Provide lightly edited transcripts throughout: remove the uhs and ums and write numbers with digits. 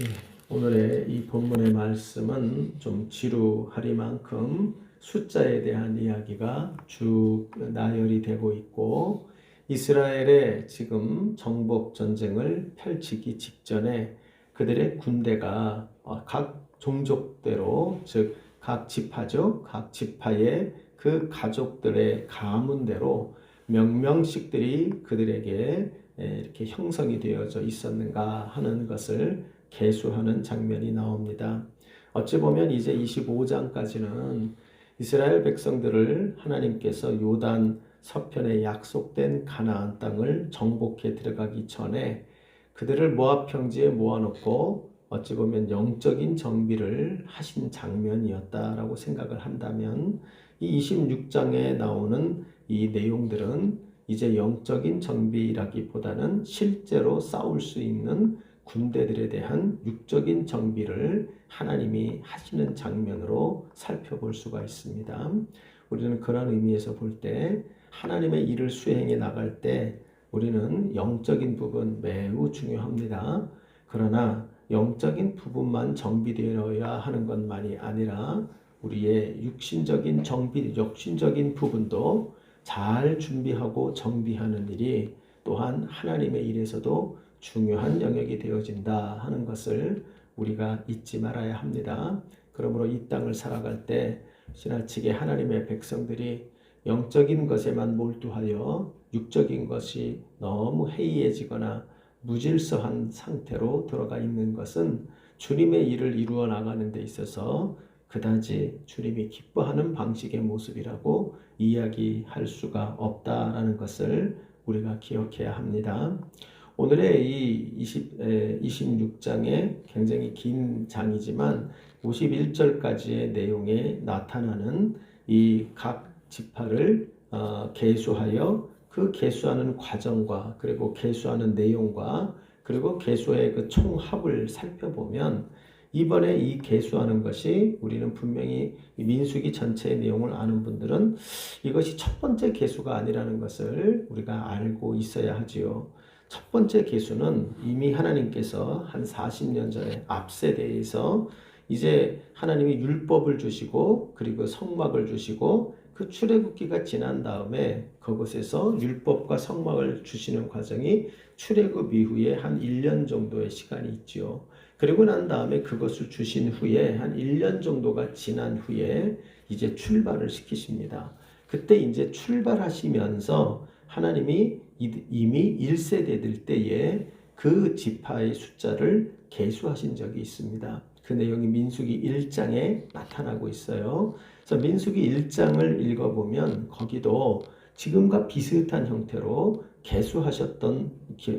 예, 오늘의 이 본문의 말씀은 좀 지루하리만큼 숫자에 대한 이야기가 쭉 나열이 되고 있고, 이스라엘의 지금 정복 전쟁을 펼치기 직전에 그들의 군대가 각 종족대로, 즉 각 지파죠, 각 지파의 그 가족들의 가문대로 몇 명씩들이 그들에게 이렇게 형성이 되어져 있었는가 하는 것을 계수하는 장면이 나옵니다. 어찌 보면 이제 25장까지는 이스라엘 백성들을 하나님께서 요단 서편에 약속된 가나안 땅을 정복해 들어가기 전에 그들을 모압 평지에 모아놓고 어찌 보면 영적인 정비를 하신 장면이었다라고 생각을 한다면, 이 26장에 나오는 이 내용들은 이제 영적인 정비라기보다는 실제로 싸울 수 있는 군대들에 대한 육적인 정비를 하나님이 하시는 장면으로 살펴볼 수가 있습니다. 우리는 그런 의미에서 볼 때 하나님의 일을 수행해 나갈 때 우리는 영적인 부분 매우 중요합니다. 그러나 영적인 부분만 정비되어야 하는 것만이 아니라 우리의 육신적인 정비, 육신적인 부분도 잘 준비하고 정비하는 일이 또한 하나님의 일에서도 중요한 영역이 되어진다 하는 것을 우리가 잊지 말아야 합니다. 그러므로 이 땅을 살아갈 때 지나치게 하나님의 백성들이 영적인 것에만 몰두하여 육적인 것이 너무 해이해지거나 무질서한 상태로 들어가 있는 것은 주님의 일을 이루어 나가는 데 있어서 그다지 주님이 기뻐하는 방식의 모습이라고 이야기할 수가 없다라는 것을 우리가 기억해야 합니다. 오늘의 이 26장에 굉장히 긴 장이지만 51절까지의 내용에 나타나는 이 각 지파를 계수하여 그 계수하는 과정과 그리고 계수하는 내용과 그리고 계수의 그 총합을 살펴보면, 이번에 이 계수하는 것이 우리는 분명히 민수기 전체의 내용을 아는 분들은 이것이 첫 번째 계수가 아니라는 것을 우리가 알고 있어야 하지요. 첫 번째 계수는 이미 하나님께서 한 40년 전에 앞세대에서 이제 하나님이 율법을 주시고 그리고 성막을 주시고 그 출애굽기가 지난 다음에 그곳에서 율법과 성막을 주시는 과정이 출애굽 이후에 한 1년 정도의 시간이 있지요. 그리고 난 다음에 그것을 주신 후에 한 1년 정도가 지난 후에 이제 출발을 시키십니다. 그때 이제 출발하시면서 하나님이 이미 1세대들 때에 그 지파의 숫자를 계수하신 적이 있습니다. 그 내용이 민수기 1장에 나타나고 있어요. 그래서 민수기 1장을 읽어보면 거기도 지금과 비슷한 형태로 계수하셨던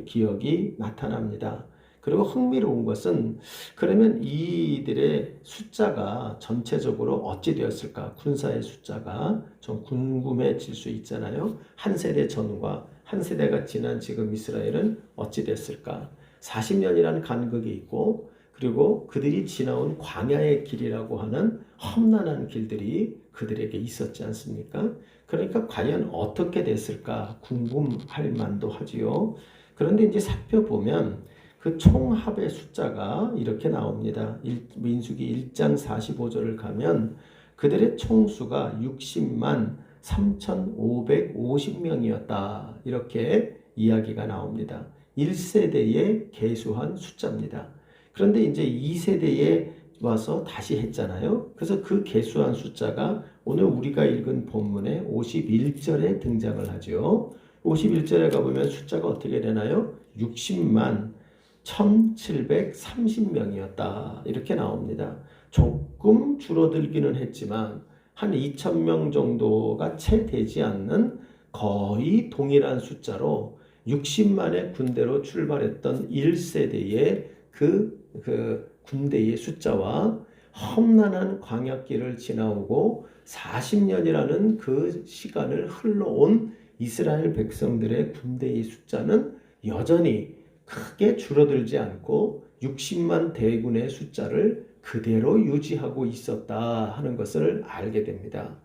기억이 나타납니다. 그리고 흥미로운 것은, 그러면 이들의 숫자가 전체적으로 어찌 되었을까? 군사의 숫자가 좀 궁금해질 수 있잖아요. 한 세대 전과 한 세대가 지난 지금 이스라엘은 어찌 됐을까? 40년이라는 간극이 있고, 그리고 그들이 지나온 광야의 길이라고 하는 험난한 길들이 그들에게 있었지 않습니까? 그러니까 과연 어떻게 됐을까 궁금할 만도 하지요. 그런데 이제 살펴보면 그 총합의 숫자가 이렇게 나옵니다. 민수기 1장 45절을 가면 그들의 총수가 60만 3,550명이었다. 이렇게 이야기가 나옵니다. 1세대에 계수한 숫자입니다. 그런데 이제 2세대에 와서 다시 했잖아요. 그래서 그 계수한 숫자가 오늘 우리가 읽은 본문의 51절에 등장을 하죠. 51절에 가보면 숫자가 어떻게 되나요? 60만 1730명이었다. 이렇게 나옵니다. 조금 줄어들기는 했지만 한 2000명 정도가 채 되지 않는 거의 동일한 숫자로 60만의 군대로 출발했던 1세대의 그 군대의 숫자와 험난한 광야길을 지나오고 40년이라는 그 시간을 흘러온 이스라엘 백성들의 군대의 숫자는 여전히 크게 줄어들지 않고 60만 대군의 숫자를 그대로 유지하고 있었다 하는 것을 알게 됩니다.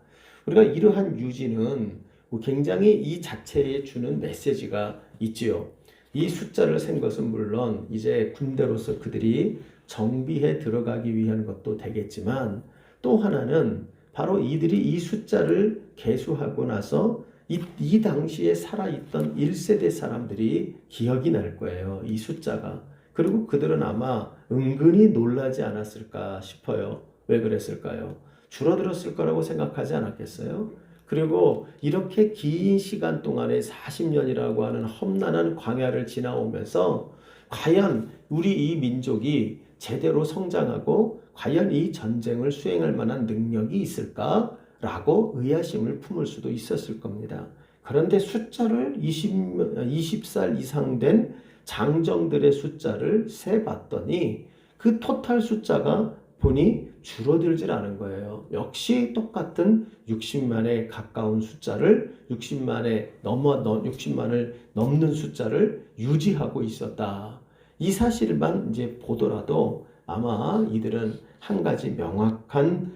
우리가 이러한 유지는 굉장히 이 자체에 주는 메시지가 있지요. 이 숫자를 센 것은 물론 이제 군대로서 그들이 정비해 들어가기 위한 것도 되겠지만, 또 하나는 바로 이들이 이 숫자를 계수하고 나서 이 당시에 살아있던 1세대 사람들이 기억이 날 거예요. 이 숫자가. 그리고 그들은 아마 은근히 놀라지 않았을까 싶어요. 왜 그랬을까요? 줄어들었을 거라고 생각하지 않았겠어요? 그리고 이렇게 긴 시간 동안에 40년이라고 하는 험난한 광야를 지나오면서 과연 우리 이 민족이 제대로 성장하고 과연 이 전쟁을 수행할 만한 능력이 있을까라고 의아심을 품을 수도 있었을 겁니다. 그런데 숫자를 20살 이상 된 장정들의 숫자를 세봤더니 그 토탈 숫자가 보니 줄어들질 않은 거예요. 역시 똑같은 60만에 가까운 숫자를 60만을 넘는 숫자를 유지하고 있었다. 이 사실만 이제 보더라도 아마 이들은 한 가지 명확한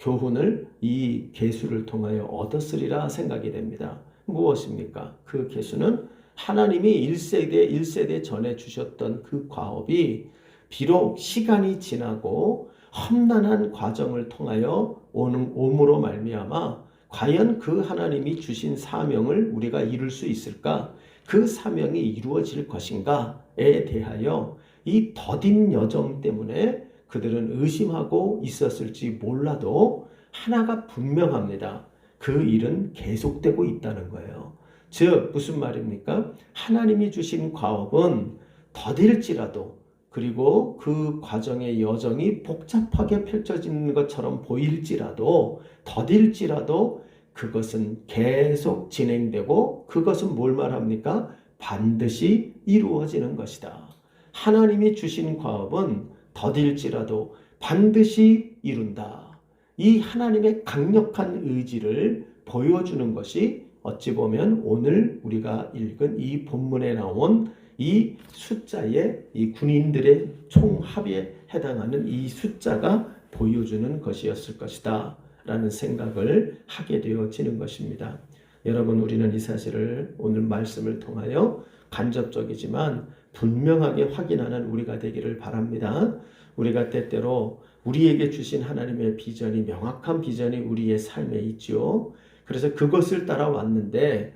교훈을 이 계수를 통하여 얻었으리라 생각이 됩니다. 무엇입니까? 그 계수는 하나님이 1세대 전에 주셨던 그 과업이 비록 시간이 지나고 험난한 과정을 통하여 옴으로 말미암아 과연 그 하나님이 주신 사명을 우리가 이룰 수 있을까? 그 사명이 이루어질 것인가에 대하여 이 더딘 여정 때문에 그들은 의심하고 있었을지 몰라도 하나가 분명합니다. 그 일은 계속되고 있다는 거예요. 즉 무슨 말입니까? 하나님이 주신 과업은 더딜지라도, 그리고 그 과정의 여정이 복잡하게 펼쳐지는 것처럼 보일지라도, 더딜지라도 그것은 계속 진행되고, 그것은 뭘 말합니까? 반드시 이루어지는 것이다. 하나님이 주신 과업은 더딜지라도 반드시 이룬다. 이 하나님의 강력한 의지를 보여주는 것이 어찌 보면 오늘 우리가 읽은 이 본문에 나온 이 숫자의 이 군인들의 총합에 해당하는 이 숫자가 보여주는 것이었을 것이다 라는 생각을 하게 되어지는 것입니다. 여러분, 우리는 이 사실을 오늘 말씀을 통하여 간접적이지만 분명하게 확인하는 우리가 되기를 바랍니다. 우리가 때때로 우리에게 주신 하나님의 비전이, 명확한 비전이 우리의 삶에 있죠. 그래서 그것을 따라왔는데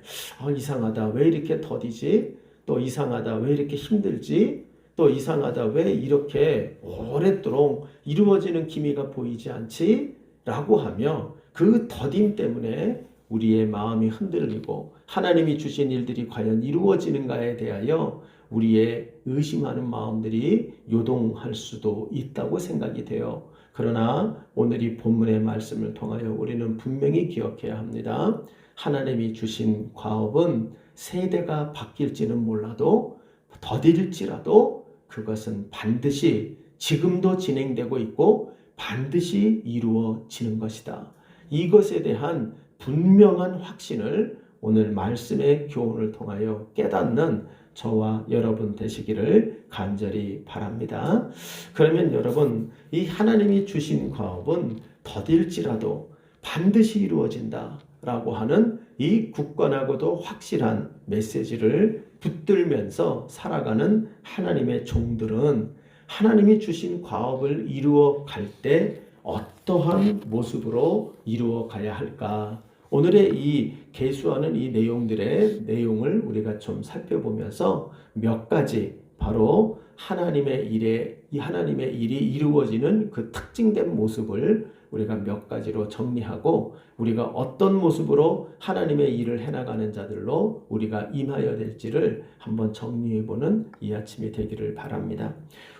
이상하다, 왜 이렇게 더디지? 또 이상하다, 왜 이렇게 힘들지? 또 이상하다, 왜 이렇게 오랫도록 이루어지는 기미가 보이지 않지? 라고 하며 그 더딤 때문에 우리의 마음이 흔들리고 하나님이 주신 일들이 과연 이루어지는가에 대하여 우리의 의심하는 마음들이 요동할 수도 있다고 생각이 돼요. 그러나 오늘 이 본문의 말씀을 통하여 우리는 분명히 기억해야 합니다. 하나님이 주신 과업은 세대가 바뀔지는 몰라도, 더딜지라도 그것은 반드시 지금도 진행되고 있고 반드시 이루어지는 것이다. 이것에 대한 분명한 확신을 오늘 말씀의 교훈을 통하여 깨닫는 저와 여러분 되시기를 간절히 바랍니다. 그러면 여러분, 이 하나님이 주신 과업은 더딜지라도 반드시 이루어진다 라고 하는 이 굳건하고도 확실한 메시지를 붙들면서 살아가는 하나님의 종들은 하나님이 주신 과업을 이루어 갈 때 어떠한 모습으로 이루어 가야 할까? 오늘의 이 계수하는 이 내용을 우리가 좀 살펴보면서 몇 가지, 바로 하나님의 일이 이루어지는 그 특징된 모습을 우리가 몇 가지로 정리하고, 우리가 어떤 모습으로 하나님의 일을 해나가는 자들로 우리가 임하여야 될지를 한번 정리해보는 이 아침이 되기를 바랍니다.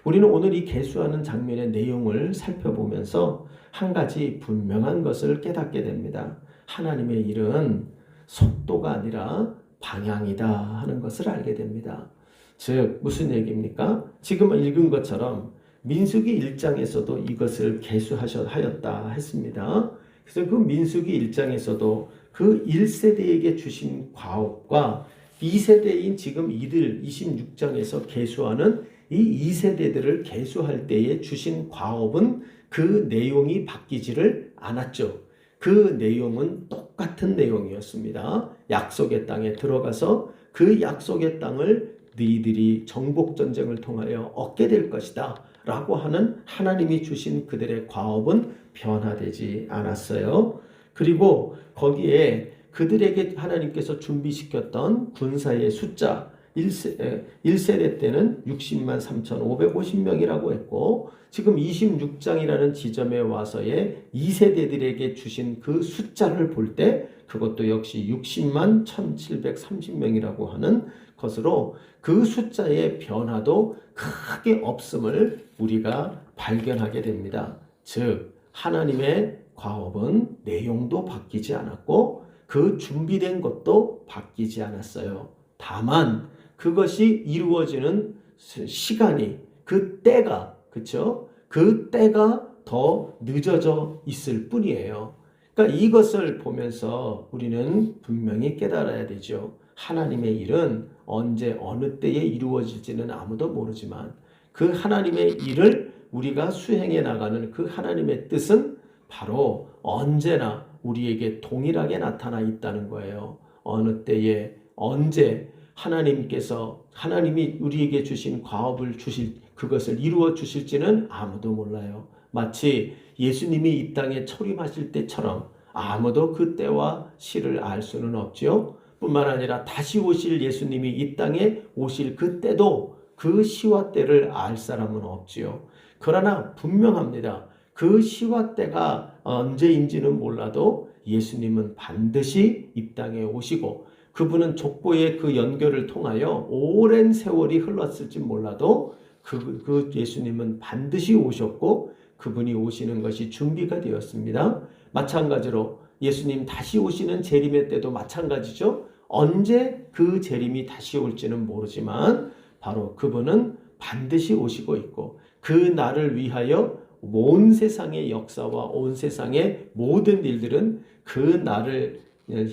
우리는 오늘 이 계수하는 장면의 내용을 살펴보면서 한 가지 분명한 것을 깨닫게 됩니다. 하나님의 일은 속도가 아니라 방향이다 하는 것을 알게 됩니다. 즉 무슨 얘기입니까? 지금 읽은 것처럼 민수기 1장에서도 이것을 계수하였다 했습니다. 그래서 그 민수기 1장에서도 그 1세대에게 주신 과업과 2세대인 지금 이들 26장에서 계수하는 이 2세대들을 계수할 때에 주신 과업은 그 내용이 바뀌지를 않았죠. 그 내용은 똑같은 내용이었습니다. 약속의 땅에 들어가서 그 약속의 땅을 너희들이 정복 전쟁을 통하여 얻게 될 것이다 라고 하는 하나님이 주신 그들의 과업은 변화되지 않았어요. 그리고 거기에 그들에게 하나님께서 준비시켰던 군사의 숫자 1세대 때는 60만 3,550명이라고 했고 지금 26장이라는 지점에 와서의 2세대들에게 주신 그 숫자를 볼 때 그것도 역시 60만 1,730명이라고 하는 것으로 그 숫자의 변화도 크게 없음을 우리가 발견하게 됩니다. 즉 하나님의 과업은 내용도 바뀌지 않았고 그 준비된 것도 바뀌지 않았어요. 다만 그것이 이루어지는 시간이 그 때가 그렇죠? 그 때가 더 늦어져 있을 뿐이에요. 그러니까 이것을 보면서 우리는 분명히 깨달아야 되죠. 하나님의 일은 언제 어느 때에 이루어질지는 아무도 모르지만 그 하나님의 일을 우리가 수행해 나가는 그 하나님의 뜻은 바로 언제나 우리에게 동일하게 나타나 있다는 거예요. 어느 때에 언제 하나님이 우리에게 주신 과업을 주실 그것을 이루어 주실지는 아무도 몰라요. 마치 예수님이 이 땅에 초림하실 때처럼 아무도 그 때와 시를 알 수는 없지요. 뿐만 아니라 다시 오실 예수님이 이 땅에 오실 그 때도 그 시와 때를 알 사람은 없지요. 그러나 분명합니다. 그 시와 때가 언제인지는 몰라도 예수님은 반드시 이 땅에 오시고 그분은 족보의 그 연결을 통하여 오랜 세월이 흘렀을지 몰라도 그 예수님은 반드시 오셨고 그분이 오시는 것이 준비가 되었습니다. 마찬가지로 예수님 다시 오시는 재림의 때도 마찬가지죠. 언제 그 재림이 다시 올지는 모르지만 바로 그분은 반드시 오시고 있고 그 날을 위하여 온 세상의 역사와 온 세상의 모든 일들은 그 날을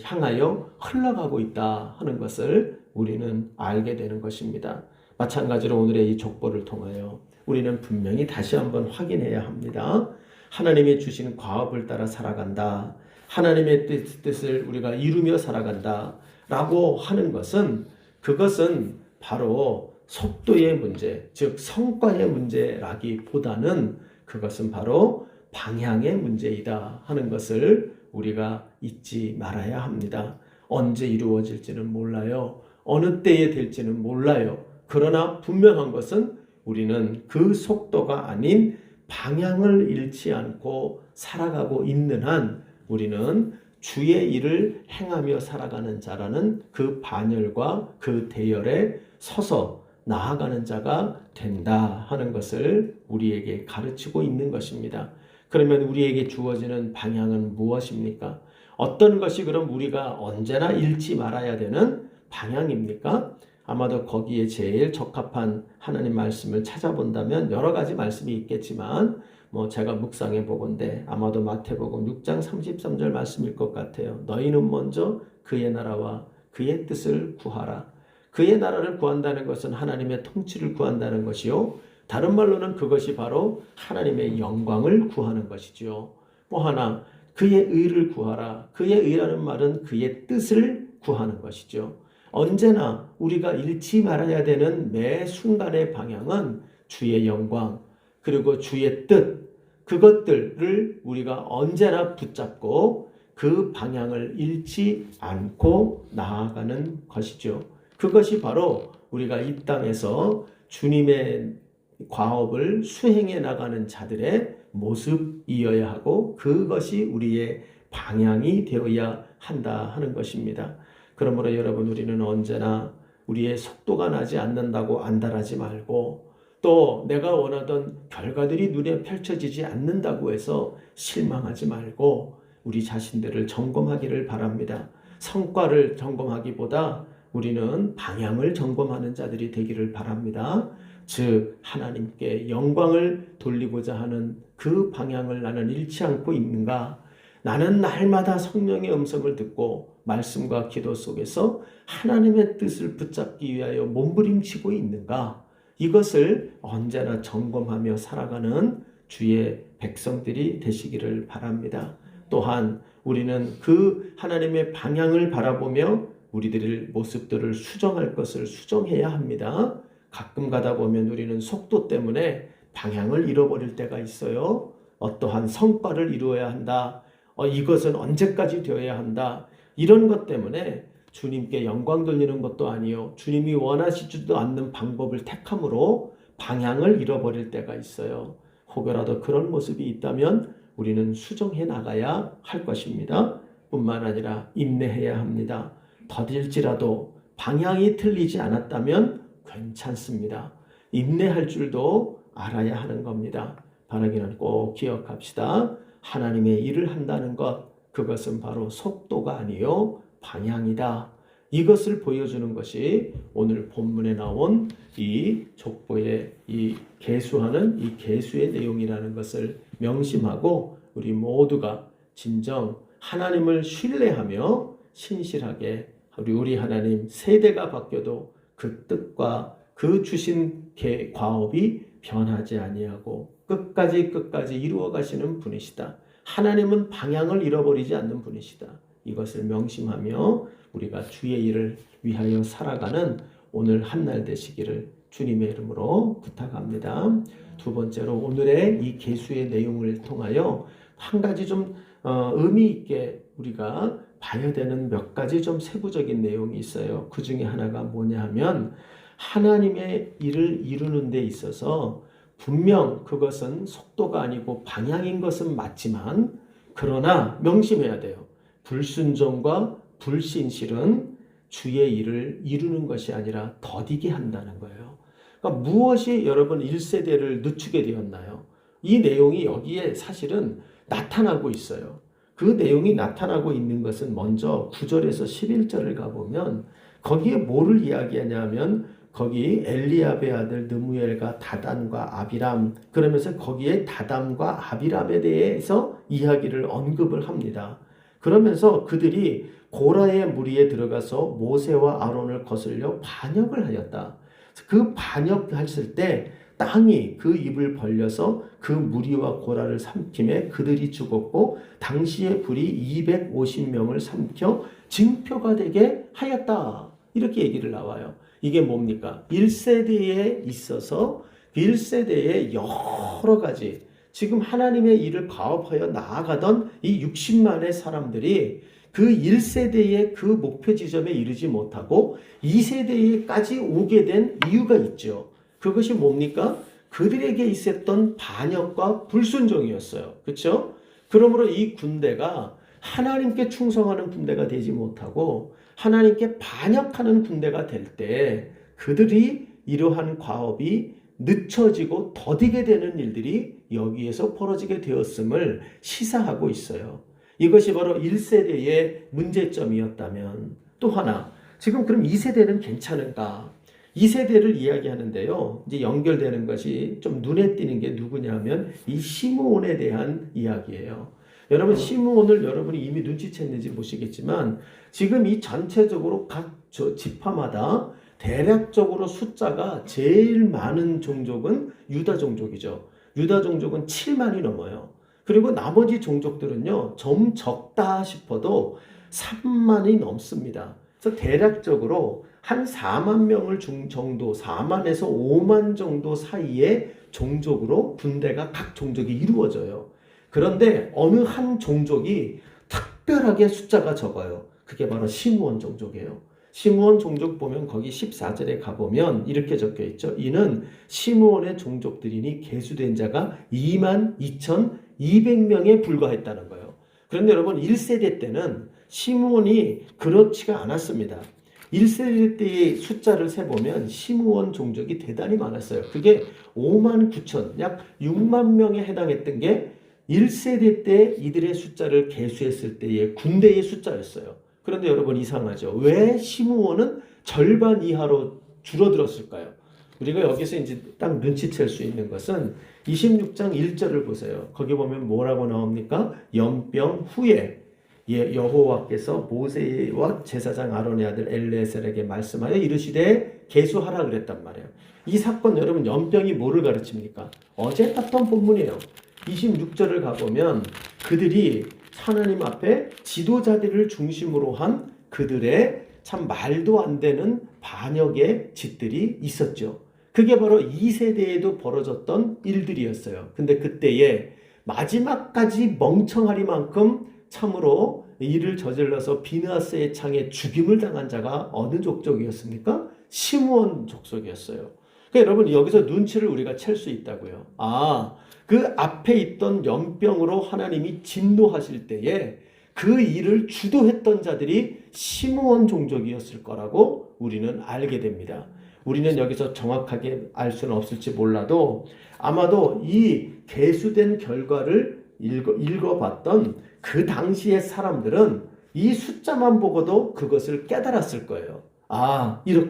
향하여 흘러가고 있다 하는 것을 우리는 알게 되는 것입니다. 마찬가지로 오늘의 이 족보를 통하여 우리는 분명히 다시 한번 확인해야 합니다. 하나님이 주신 과업을 따라 살아간다. 하나님의 뜻을 우리가 이루며 살아간다. 라고 하는 것은 그것은 바로 속도의 문제, 즉 성과의 문제라기보다는 그것은 바로 방향의 문제이다 하는 것을 우리가 잊지 말아야 합니다. 언제 이루어질지는 몰라요. 어느 때에 될지는 몰라요. 그러나 분명한 것은 우리는 그 속도가 아닌 방향을 잃지 않고 살아가고 있는 한 우리는 주의 일을 행하며 살아가는 자라는 그 반열과 그 대열에 서서 나아가는 자가 된다 하는 것을 우리에게 가르치고 있는 것입니다. 그러면 우리에게 주어지는 방향은 무엇입니까? 어떤 것이 그럼 우리가 언제나 잃지 말아야 되는 방향입니까? 아마도 거기에 제일 적합한 하나님 말씀을 찾아본다면 여러 가지 말씀이 있겠지만 제가 묵상해 보건대 아마도 마태복음 6장 33절 말씀일 것 같아요. 너희는 먼저 그의 나라와 그의 뜻을 구하라. 그의 나라를 구한다는 것은 하나님의 통치를 구한다는 것이요. 다른 말로는 그것이 바로 하나님의 영광을 구하는 것이죠. 뭐 하나 그의 의를 구하라. 그의 의라는 말은 그의 뜻을 구하는 것이죠. 언제나 우리가 잃지 말아야 되는 매 순간의 방향은 주의 영광 그리고 주의 뜻 그것들을 우리가 언제나 붙잡고 그 방향을 잃지 않고 나아가는 것이죠. 그것이 바로 우리가 이 땅에서 주님의 과업을 수행해 나가는 자들의 모습이어야 하고 그것이 우리의 방향이 되어야 한다 하는 것입니다. 그러므로 여러분 우리는 언제나 우리의 속도가 나지 않는다고 안달하지 말고 또 내가 원하던 결과들이 눈에 펼쳐지지 않는다고 해서 실망하지 말고 우리 자신들을 점검하기를 바랍니다. 성과를 점검하기보다 우리는 방향을 점검하는 자들이 되기를 바랍니다. 즉 하나님께 영광을 돌리고자 하는 그 방향을 나는 잃지 않고 있는가? 나는 날마다 성령의 음성을 듣고 말씀과 기도 속에서 하나님의 뜻을 붙잡기 위하여 몸부림치고 있는가? 이것을 언제나 점검하며 살아가는 주의 백성들이 되시기를 바랍니다. 또한 우리는 그 하나님의 방향을 바라보며 우리들의 모습들을 수정할 것을 수정해야 합니다. 가끔 가다 보면 우리는 속도 때문에 방향을 잃어버릴 때가 있어요. 어떠한 성과를 이루어야 한다. 이것은 언제까지 되어야 한다. 이런 것 때문에 주님께 영광 돌리는 것도 아니요. 주님이 원하시지도 않는 방법을 택함으로 방향을 잃어버릴 때가 있어요. 혹여라도 그런 모습이 있다면 우리는 수정해 나가야 할 것입니다. 뿐만 아니라 인내해야 합니다. 더딜지라도 방향이 틀리지 않았다면 괜찮습니다. 인내할 줄도 알아야 하는 겁니다. 바라기는 꼭 기억합시다. 하나님의 일을 한다는 것, 그것은 바로 속도가 아니요 방향이다. 이것을 보여주는 것이 오늘 본문에 나온 이 족보의 이 계수하는 이 계수의 내용이라는 것을 명심하고 우리 모두가 진정 하나님을 신뢰하며 신실하게 우리 하나님 세대가 바뀌어도 그 뜻과 그 주신 과업이 변하지 아니하고 끝까지 이루어 가시는 분이시다. 하나님은 방향을 잃어버리지 않는 분이시다. 이것을 명심하며 우리가 주의 일을 위하여 살아가는 오늘 한날 되시기를 주님의 이름으로 부탁합니다. 두 번째로 오늘의 이 계수의 내용을 통하여 한 가지 좀 의미 있게 우리가 봐야 되는 몇 가지 좀 세부적인 내용이 있어요. 그 중에 하나가 뭐냐 하면 하나님의 일을 이루는 데 있어서 분명 그것은 속도가 아니고 방향인 것은 맞지만 그러나 명심해야 돼요. 불순종과 불신실은 주의 일을 이루는 것이 아니라 더디게 한다는 거예요. 그러니까 무엇이 여러분 1세대를 늦추게 되었나요? 이 내용이 여기에 사실은 나타나고 있어요. 그 내용이 나타나고 있는 것은 먼저 9절에서 11절을 가보면 거기에 뭐를 이야기하냐면 거기 엘리압의 아들 느무엘과 다단과 아비람 그러면서 거기에 다단과 아비람에 대해서 이야기를 언급을 합니다. 그러면서 그들이 고라의 무리에 들어가서 모세와 아론을 거슬려 반역을 하였다. 그 반역했을 때 땅이 그 입을 벌려서 그 무리와 고라를 삼킴에 그들이 죽었고 당시의 불이 250명을 삼켜 징표가 되게 하였다. 이렇게 얘기를 나와요. 이게 뭡니까? 1세대에 있어서 1세대에 여러 가지 지금 하나님의 일을 가업하여 나아가던 이 60만의 사람들이 그 1세대의 그 목표 지점에 이르지 못하고 2세대에까지 오게 된 이유가 있죠. 그것이 뭡니까? 그들에게 있었던 반역과 불순종이었어요. 그렇죠? 그러므로 이 군대가 하나님께 충성하는 군대가 되지 못하고 하나님께 반역하는 군대가 될 때 그들이 이러한 과업이 늦춰지고 더디게 되는 일들이 여기에서 벌어지게 되었음을 시사하고 있어요. 이것이 바로 1세대의 문제점이었다면 또 하나 지금 그럼 2세대는 괜찮은가? 2세대를 이야기하는데요. 이제 연결되는 것이 좀 눈에 띄는 게 누구냐면 이 시므온에 대한 이야기예요. 여러분 시므온을 여러분이 이미 눈치챘는지 모르겠지만 지금 이 전체적으로 각 지파마다 대략적으로 숫자가 제일 많은 종족은 유다 종족이죠. 유다 종족은 7만이 넘어요. 그리고 나머지 종족들은요. 좀 적다 싶어도 3만이 넘습니다. 그래서 대략적으로 한 4만 명을 정도 4만에서 5만 정도 사이의 종족으로 군대가 각 종족이 이루어져요. 그런데 어느 한 종족이 특별하게 숫자가 적어요. 그게 바로 시므온 종족이에요. 시므온 종족 보면 거기 14절에 가보면 이렇게 적혀 있죠. 이는 시므온의 종족들이니 계수된 자가 22,200명에 불과했다는 거예요. 그런데 여러분 1세대 때는 시므온이 그렇지가 않았습니다. 1세대 때의 숫자를 세보면 시므온 종족이 대단히 많았어요. 그게 59,000, 약 6만 명에 해당했던 게 1세대 때 이들의 숫자를 계수했을 때의 군대의 숫자였어요. 그런데 여러분 이상하죠. 왜 시므온은 절반 이하로 줄어들었을까요? 우리가 여기서 이제 딱 눈치챌 수 있는 것은 26장 1절을 보세요. 거기 보면 뭐라고 나옵니까? 연병 후에 여호와께서 모세와 제사장 아론의 아들 엘레셀에게 말씀하여 이르시되 계수하라 그랬단 말이에요. 이 사건 여러분 연병이 뭐를 가르칩니까? 어제 봤던 본문이에요. 26절을 가보면 그들이 하나님 앞에 지도자들을 중심으로 한 그들의 참 말도 안 되는 반역의 짓들이 있었죠. 그게 바로 2세대에도 벌어졌던 일들이었어요. 근데 그때에 마지막까지 멍청하리만큼 참으로 이를 저질러서 비느하스의 창에 죽임을 당한 자가 어느 족속이었습니까? 시므온 족속이었어요. 그러니까 여러분 여기서 눈치를 우리가 챌 수 있다고요. 그 앞에 있던 연병으로 하나님이 진노하실 때에 그 일을 주도했던 자들이 시므온 종족이었을 거라고 우리는 알게 됩니다. 우리는 여기서 정확하게 알 수는 없을지 몰라도 아마도 이 계수된 결과를 읽어봤던 그 당시의 사람들은 이 숫자만 보고도 그것을 깨달았을 거예요.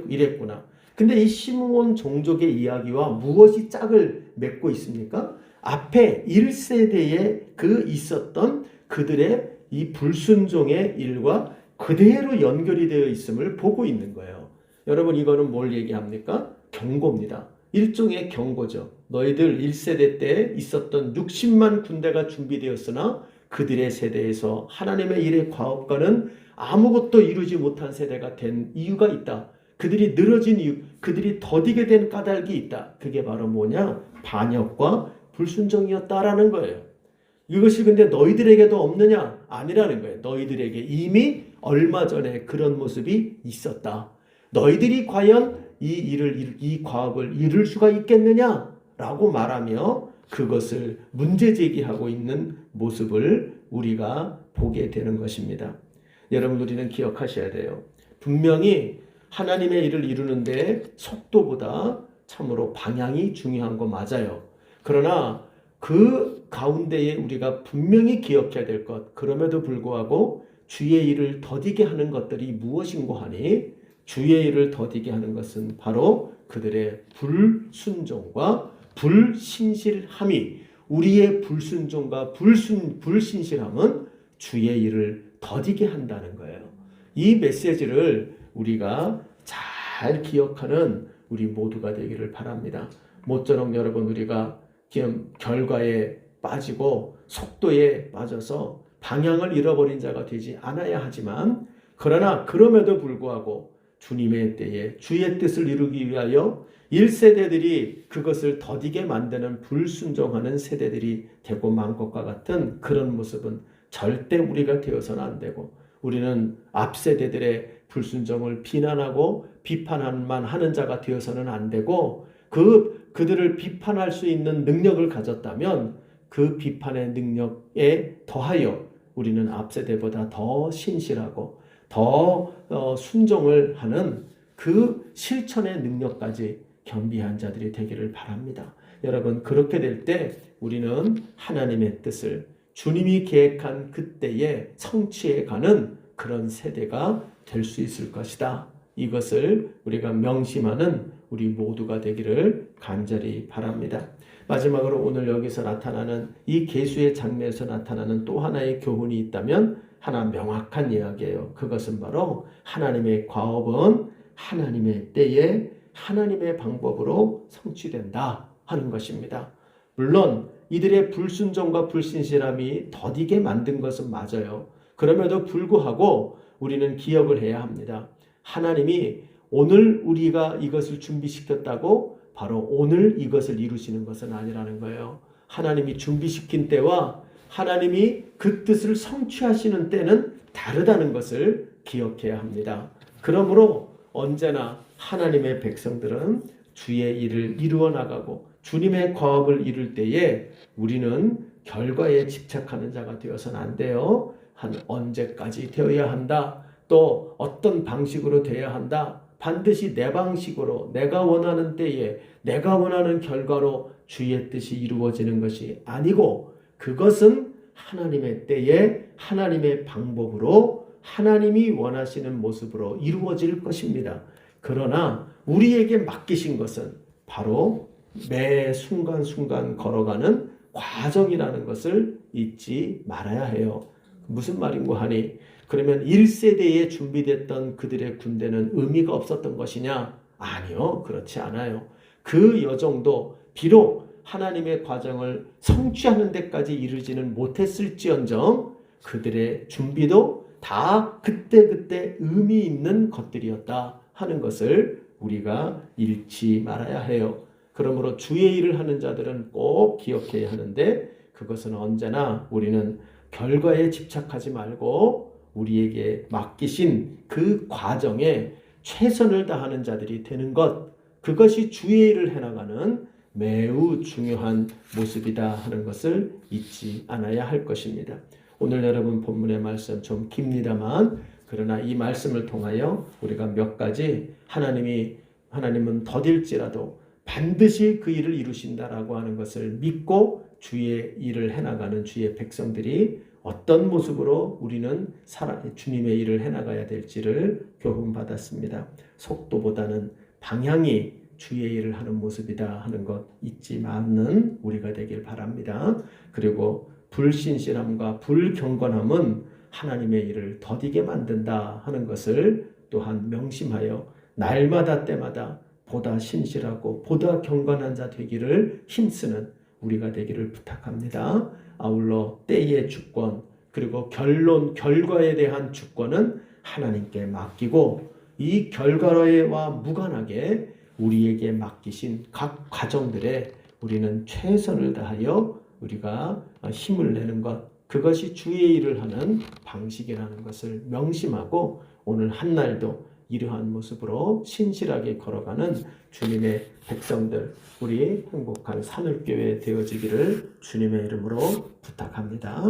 이랬구나. 근데 이 시므온 종족의 이야기와 무엇이 짝을 맺고 있습니까? 앞에 1세대에 그 있었던 그들의 이 불순종의 일과 그대로 연결이 되어 있음을 보고 있는 거예요. 여러분 이거는 뭘 얘기합니까? 경고입니다. 일종의 경고죠. 너희들 1세대 때 있었던 60만 군대가 준비되었으나 그들의 세대에서 하나님의 일의 과업과는 아무것도 이루지 못한 세대가 된 이유가 있다. 그들이 늘어진 이유, 그들이 더디게 된 까닭이 있다. 그게 바로 뭐냐? 반역과 불순종이었다라는 거예요. 이것이 근데 너희들에게도 없느냐? 아니라는 거예요. 너희들에게 이미 얼마 전에 그런 모습이 있었다. 너희들이 과연 이 과업을 이룰 수가 있겠느냐라고 말하며 그것을 문제 제기하고 있는 모습을 우리가 보게 되는 것입니다. 여러분 우리는 기억하셔야 돼요. 분명히 하나님의 일을 이루는데 속도보다 참으로 방향이 중요한 거 맞아요. 그러나 그 가운데에 우리가 분명히 기억해야 될 것, 그럼에도 불구하고 주의 일을 더디게 하는 것들이 무엇인고 하니 주의 일을 더디게 하는 것은 바로 그들의 불순종과 불신실함이, 우리의 불순종과 불신실함은 주의 일을 더디게 한다는 거예요. 이 메시지를 우리가 잘 기억하는 우리 모두가 되기를 바랍니다. 모쪼록 여러분 우리가 결과에 빠지고 속도에 빠져서 방향을 잃어버린 자가 되지 않아야 하지만, 그러나 그럼에도 불구하고 주님의 때에 주의 뜻을 이루기 위하여 1세대들이 그것을 더디게 만드는 불순종하는 세대들이 되고 만 것과 같은 그런 모습은 절대 우리가 되어서는 안 되고, 우리는 앞세대들의 불순종을 비난하고 비판만 하는 자가 되어서는 안 되고, 그들을 비판할 수 있는 능력을 가졌다면 그 비판의 능력에 더하여 우리는 앞세대보다 더 신실하고 더 순종을 하는 그 실천의 능력까지 겸비한 자들이 되기를 바랍니다. 여러분 그렇게 될 때 우리는 하나님의 뜻을 주님이 계획한 그때에 성취해 가는 그런 세대가 될 수 있을 것이다. 이것을 우리가 명심하는 우리 모두가 되기를 간절히 바랍니다. 마지막으로 오늘 여기서 나타나는 이 계수의 장면에서 나타나는 또 하나의 교훈이 있다면 하나 명확한 이야기예요. 그것은 바로 하나님의 과업은 하나님의 때에 하나님의 방법으로 성취된다 하는 것입니다. 물론 이들의 불순종과 불신실함이 더디게 만든 것은 맞아요. 그럼에도 불구하고 우리는 기억을 해야 합니다. 하나님이 오늘 우리가 이것을 준비시켰다고 바로 오늘 이것을 이루시는 것은 아니라는 거예요. 하나님이 준비시킨 때와 하나님이 그 뜻을 성취하시는 때는 다르다는 것을 기억해야 합니다. 그러므로 언제나 하나님의 백성들은 주의 일을 이루어 나가고 주님의 과업을 이룰 때에 우리는 결과에 집착하는 자가 되어서는 안 돼요. 언제까지 되어야 한다. 또 어떤 방식으로 되어야 한다. 반드시 내 방식으로 내가 원하는 때에 내가 원하는 결과로 주의 뜻이 이루어지는 것이 아니고, 그것은 하나님의 때에 하나님의 방법으로 하나님이 원하시는 모습으로 이루어질 것입니다. 그러나 우리에게 맡기신 것은 바로 매 순간순간 걸어가는 과정이라는 것을 잊지 말아야 해요. 무슨 말인고 하니, 그러면 1세대에 준비됐던 그들의 군대는 의미가 없었던 것이냐? 아니요, 그렇지 않아요. 그 여정도 비록 하나님의 과정을 성취하는 데까지 이르지는 못했을지언정 그들의 준비도 다 그때그때 의미 있는 것들이었다 하는 것을 우리가 잃지 말아야 해요. 그러므로 주의 일을 하는 자들은 꼭 기억해야 하는데 그것은 언제나 우리는 결과에 집착하지 말고 우리에게 맡기신 그 과정에 최선을 다하는 자들이 되는 것, 그것이 주의 일을 해나가는 매우 중요한 모습이다 하는 것을 잊지 않아야 할 것입니다. 오늘 여러분 본문의 말씀 좀 깁니다만 그러나 이 말씀을 통하여 우리가 몇 가지 하나님은 더딜지라도 반드시 그 일을 이루신다라고 하는 것을 믿고 주의 일을 해나가는 주의 백성들이 어떤 모습으로 우리는 주님의 일을 해나가야 될지를 교훈받았습니다. 속도보다는 방향이 주의 일을 하는 모습이다 하는 것 잊지 않는 우리가 되길 바랍니다. 그리고 불신실함과 불경건함은 하나님의 일을 더디게 만든다 하는 것을 또한 명심하여 날마다 때마다 보다 신실하고 보다 경건한 자 되기를 힘쓰는 우리가 되기를 부탁합니다. 아울러 때의 주권 그리고 결과에 대한 주권은 하나님께 맡기고 이 결과와 무관하게 우리에게 맡기신 각 과정들에 우리는 최선을 다하여 우리가 힘을 내는 것, 그것이 주의 일을 하는 방식이라는 것을 명심하고 오늘 한날도 이러한 모습으로 신실하게 걸어가는 주님의 백성들, 우리 행복한 산울교회 되어지기를 주님의 이름으로 부탁합니다.